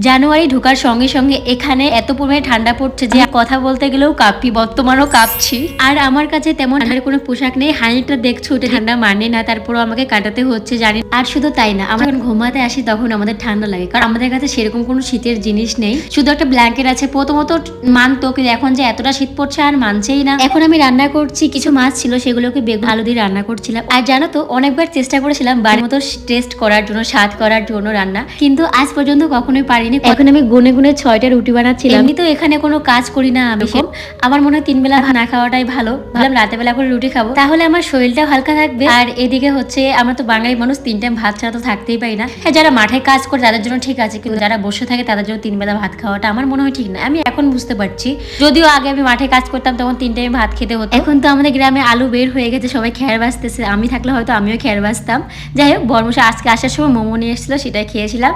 জানুয়ারি ঢোকার সঙ্গে সঙ্গে এখানে এত পরিমাণে ঠান্ডা পড়ছে যে কথা বলতে গেলেও কাঁপি, বর্তমানও কাঁপছি। আর আমার কাছে তেমন ঠান্ডার কোনো পোশাক নেই। হানিটা দেখছো ওটা ঠান্ডা মানে না, তারপরও আমাকে কাটাতে হচ্ছে জানি। আর শুধু তাই না, আমরা যখন ঘুমাতে আসি তখন আমাদের ঠান্ডা লাগে, কারণ আমাদের কাছে সেরকম কোনো শীতের জিনিস নেই, শুধু একটা ব্ল্যাঙ্কেট আছে। প্রথমত মানতো, কিন্তু এখন যে এতটা শীত পড়ছে আর মানছেই না। এখন আমি রান্না করছি, কিছু মাছ ছিল সেগুলোকে বেগুন আলু দিয়ে রান্না করছিলাম। আর জানো তো, অনেকবার চেষ্টা করেছিলাম বাড়ির মতো টেস্ট করার জন্য, স্বাদ করার জন্য রান্না, কিন্তু আজ পর্যন্ত কখনোই পারিনি। এখন আমি গুনে গুনে 6টা রুটি বানাচ্ছিলাম। এমনি তো এখানে কোনো কাজ করি না আমি, আমার মনে হয় 3 বেলা না খাওয়াটাই ভালো। ভাবলাম রাতে বেলা করে রুটি খাবো, তাহলে আমার শরীরটাও হালকা থাকবে। আর এদিকে হচ্ছে আমরা তো বাঙালি মানুষ, 3 টাইম ভাত ছাড়া তো থাকতেই পারি না। হ্যাঁ, যারা মাঠে কাজ করে তাদের জন্য ঠিক আছে, কিন্তু যারা বসে থাকে তাদের জন্য 3 বেলা ভাত খাওয়াটা আমার মনে হয় ঠিক না। আমি এখন বুঝতে পারছি, যদিও আগে আমি মাঠে কাজ করতাম তখন 3 টাইম ভাত খেতে হতো। এখন তো আমাদের গ্রামে আলু বের হয়ে গেছে, সবাই খেয়ার বাজতেছে। আমি থাকলে হয়তো আমিও খেয়ার বাজতাম। যাই হোক, বর্মশা আজকে আসার সময় মোমো নিয়ে এসেছিল, সেটাই খেয়েছিলাম।